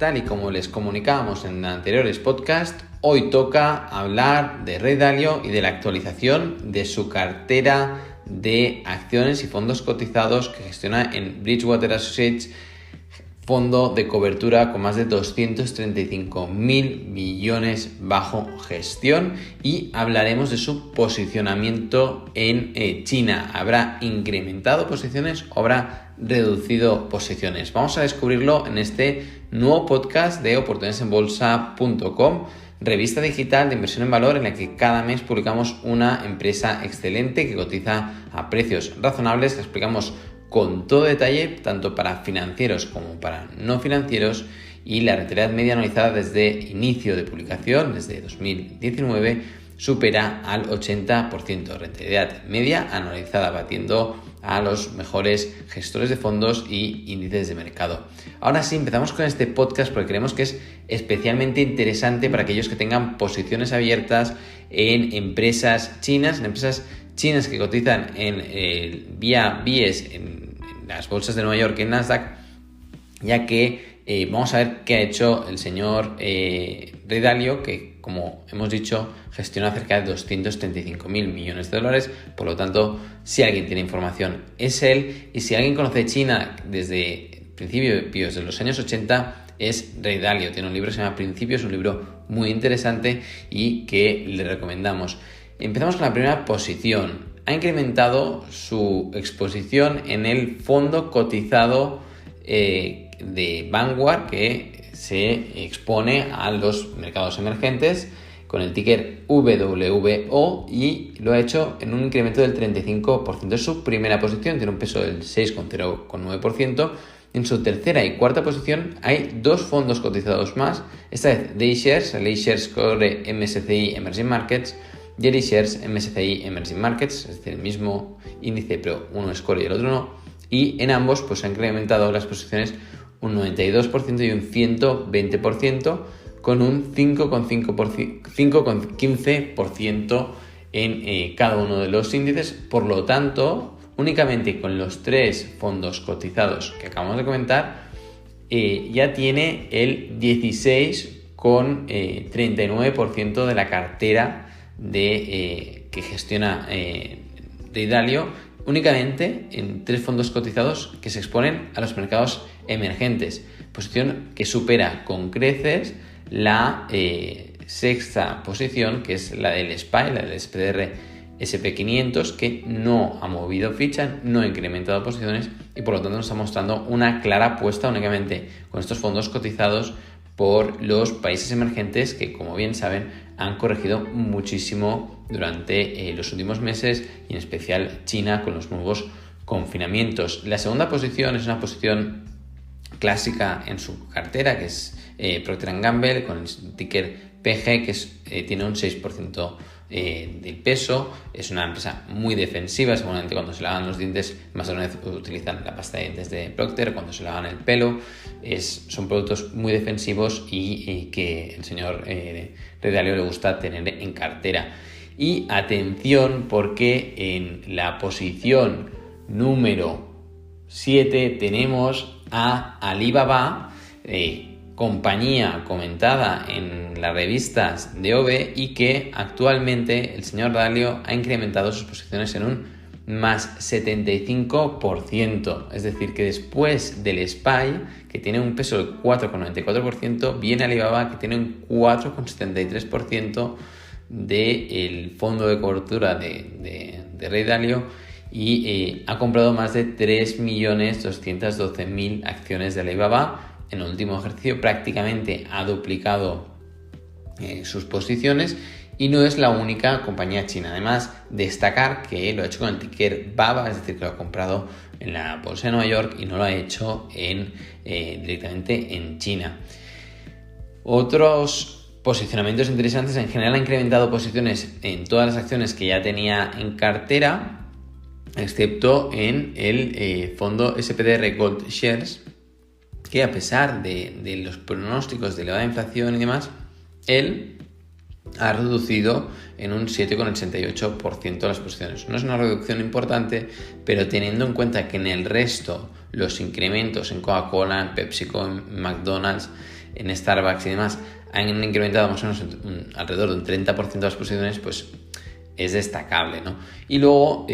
tal y como les comunicábamos en anteriores podcasts, hoy toca hablar de Ray Dalio y de la actualización de su cartera de acciones y fondos cotizados que gestiona en Bridgewater Associates, fondo de cobertura con más de 235.000 millones bajo gestión, y hablaremos de su posicionamiento en China. ¿Habrá incrementado posiciones o habrá reducido posiciones? Vamos a descubrirlo en este nuevo podcast de oportunidadesenbolsa.com, revista digital de inversión en valor en la que cada mes publicamos una empresa excelente que cotiza a precios razonables, que explicamos con todo detalle, tanto para financieros como para no financieros, y la rentabilidad media analizada desde inicio de publicación, desde 2019, supera al 80%, rentabilidad media anualizada, batiendo a los mejores gestores de fondos y índices de mercado. Ahora sí, empezamos con este podcast porque creemos que es especialmente interesante para aquellos que tengan posiciones abiertas en empresas chinas, que cotizan en vía BIES en las bolsas de Nueva York y en Nasdaq, ya que vamos a ver qué ha hecho el señor Ray Dalio, que, como hemos dicho, gestiona cerca de 235.000 millones de dólares. Por lo tanto, si alguien tiene información es él, y si alguien conoce China desde principios de los años 80 es Ray Dalio. Tiene un libro que se llama Principios, un libro muy interesante y que le recomendamos. Empezamos con la primera posición. Ha incrementado su exposición en el fondo cotizado de Vanguard, que se expone a los mercados emergentes con el ticker VWO, y lo ha hecho en un incremento del 35%. Es su primera posición, tiene un peso del 6,09%. En su tercera y cuarta posición hay dos fondos cotizados más, esta vez de iShares, el iShares Core MSCI Emerging Markets y el iShares MSCI Emerging Markets, es decir, el mismo índice, pero uno es core y el otro no, y en ambos pues se han incrementado las posiciones un 92% y un 120%, con un 5,15% en cada uno de los índices. Por lo tanto, únicamente con los tres fondos cotizados que acabamos de comentar, ya tiene el 16,39% de la cartera que gestiona Ray Dalio, únicamente en tres fondos cotizados que se exponen a los mercados emergentes, posición que supera con creces la sexta posición, que es la del SPY, la del SPDR SP500, que no ha movido ficha, no ha incrementado posiciones, y por lo tanto nos está mostrando una clara apuesta únicamente con estos fondos cotizados por los países emergentes, que, como bien saben, han corregido muchísimo durante los últimos meses, y en especial China con los nuevos confinamientos. La segunda posición es una posición clásica en su cartera, que es Procter & Gamble, con el ticker PG, que tiene un 6% del peso. Es una empresa muy defensiva. Seguramente cuando se lavan los dientes, más de una vez utilizan la pasta de dientes de Procter, cuando se lavan el pelo. Son productos muy defensivos y que el señor Ray Dalio le gusta tener en cartera. Y atención, porque en la posición número 7 tenemos a Alibaba, compañía comentada en las revistas de OVE, y que actualmente el señor Dalio ha incrementado sus posiciones en un más 75%. Es decir, que después del SPY, que tiene un peso del 4,94%, viene Alibaba, que tiene un 4,73% del fondo de cobertura de Ray Dalio, y ha comprado más de 3.212.000 acciones de Alibaba. En el último ejercicio prácticamente ha duplicado sus posiciones, y no es la única compañía china. Además, destacar que lo ha hecho con el ticker BABA, es decir, que lo ha comprado en la bolsa de Nueva York y no lo ha hecho directamente en China. Otros posicionamientos interesantes: en general ha incrementado posiciones en todas las acciones que ya tenía en cartera, excepto en el fondo SPDR Gold Shares, que a pesar de los pronósticos de elevada inflación y demás, él ha reducido en un 7,88% las posiciones. No es una reducción importante, pero teniendo en cuenta que en el resto los incrementos en Coca-Cola, en PepsiCo, en McDonald's, en Starbucks y demás han incrementado más o menos alrededor de un 30% de las posiciones, pues es destacable, ¿no? Y luego,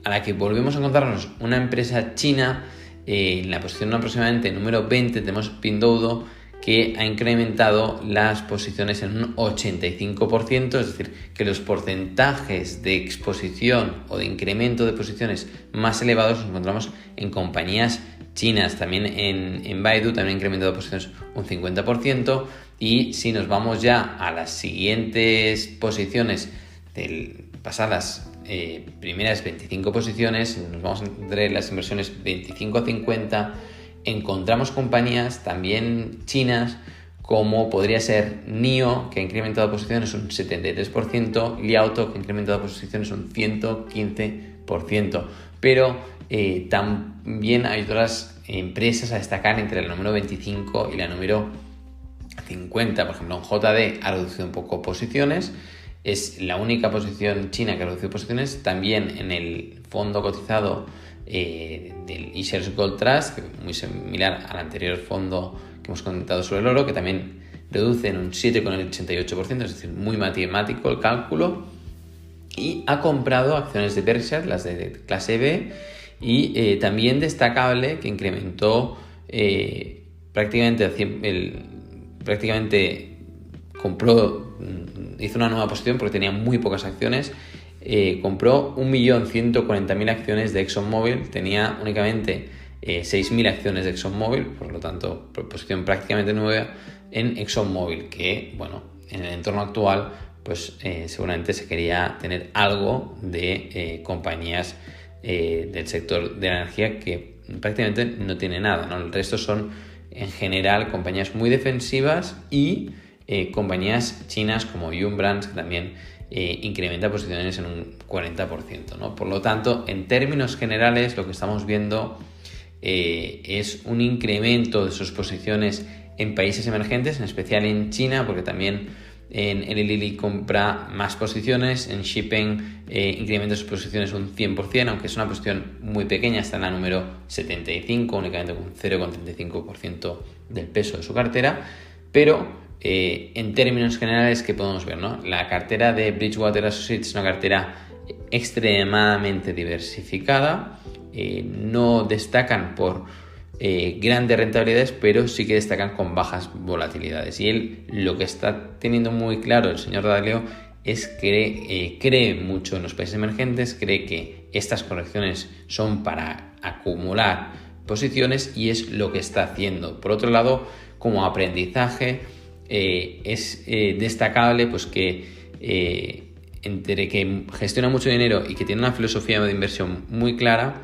a la que volvemos a encontrarnos una empresa china, en la posición aproximadamente número 20 tenemos Pinduoduo, que ha incrementado las posiciones en un 85%, es decir, que los porcentajes de exposición o de incremento de posiciones más elevados los encontramos en compañías chinas. También en Baidu también ha incrementado posiciones un 50%, y si nos vamos ya a las siguientes posiciones, pasar las primeras 25 posiciones, nos vamos entre las inversiones 25 a 50, encontramos compañías también chinas como podría ser NIO, que ha incrementado posiciones un 73%, Li Auto, que ha incrementado posiciones un 115%, pero también hay otras empresas a destacar entre la número 25 y la número 50. Por ejemplo, en JD ha reducido un poco posiciones, es la única posición china que ha reducido posiciones. También en el fondo cotizado del eShares Gold Trust, muy similar al anterior fondo que hemos comentado sobre el oro, que también reduce en un 7,88%, es decir, muy matemático el cálculo, y ha comprado acciones de Berkshire, las de clase B, y también destacable que incrementó prácticamente compró, hizo una nueva posición porque tenía muy pocas acciones. Compró 1.140.000 acciones de ExxonMobil, tenía únicamente 6.000 acciones de ExxonMobil, por lo tanto, posición prácticamente nueva en ExxonMobil, que, bueno, en el entorno actual, pues seguramente se quería tener algo de compañías del sector de la energía, que prácticamente no tiene nada, ¿no? El resto son, en general, compañías muy defensivas y compañías chinas como Yum Brands, que también incrementa posiciones en un 40%, ¿no? Por lo tanto, en términos generales, lo que estamos viendo es un incremento de sus posiciones en países emergentes, en especial en China, porque también en Eli Lilly compra más posiciones, en Shippen incrementa sus posiciones un 100%, aunque es una posición muy pequeña, está en la número 75, únicamente con 0,35% del peso de su cartera, pero en términos generales, ¿qué podemos ver, no? La cartera de Bridgewater Associates es una cartera extremadamente diversificada, no destacan por grandes rentabilidades, pero sí que destacan con bajas volatilidades. Y él, lo que está teniendo muy claro el señor Dalio, es que cree mucho en los países emergentes, cree que estas correcciones son para acumular posiciones, y es lo que está haciendo. Por otro lado, como aprendizaje, es destacable pues que entre que gestiona mucho dinero y que tiene una filosofía de inversión muy clara,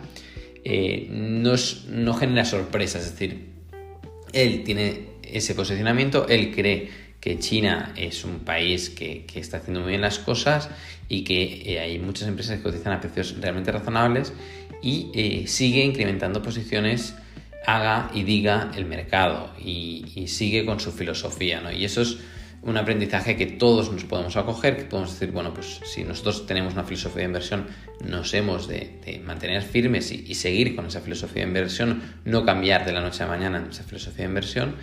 no genera sorpresas. Es decir, él tiene ese posicionamiento, él cree que China es un país que está haciendo muy bien las cosas y que hay muchas empresas que cotizan a precios realmente razonables, y sigue incrementando posiciones haga y diga el mercado, y sigue con su filosofía, ¿no? Y eso es un aprendizaje que todos nos podemos acoger, que podemos decir, bueno, pues si nosotros tenemos una filosofía de inversión, nos hemos de mantener firmes y seguir con esa filosofía de inversión, no cambiar de la noche a la mañana en esa filosofía de inversión.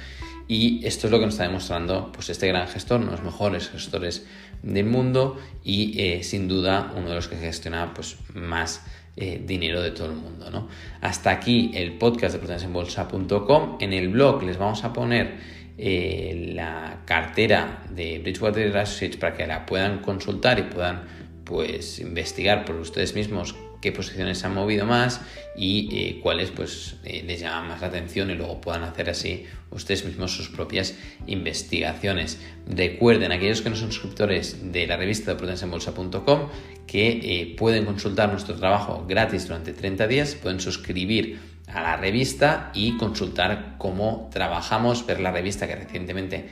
Y esto es lo que nos está demostrando pues este gran gestor, uno de los mejores gestores del mundo, y sin duda uno de los que gestiona pues más dinero de todo el mundo, ¿no? Hasta aquí el podcast de oportunidadesenbolsa.com. En el blog les vamos a poner la cartera de Bridgewater Associates para que la puedan consultar y puedan pues investigar por ustedes mismos qué posiciones se han movido más y cuáles pues les llaman más la atención, y luego puedan hacer así ustedes mismos sus propias investigaciones. Recuerden, aquellos que no son suscriptores de la revista de oportunidadesenbolsa.com, que pueden consultar nuestro trabajo gratis durante 30 días, pueden suscribir a la revista y consultar cómo trabajamos, ver la revista que recientemente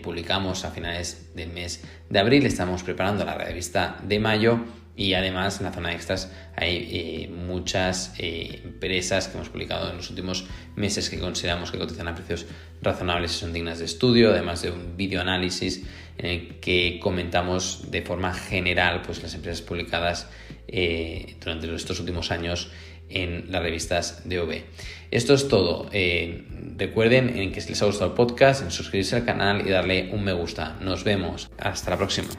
publicamos a finales del mes de abril. Estamos preparando la revista de mayo, y además en la zona de extras hay muchas empresas que hemos publicado en los últimos meses que consideramos que cotizan a precios razonables y son dignas de estudio, además de un video análisis en el que comentamos de forma general pues las empresas publicadas durante estos últimos años en las revistas de OB. Esto es todo. Recuerden en que si les ha gustado el podcast, en suscribirse al canal y darle un me gusta. Nos vemos. Hasta la próxima.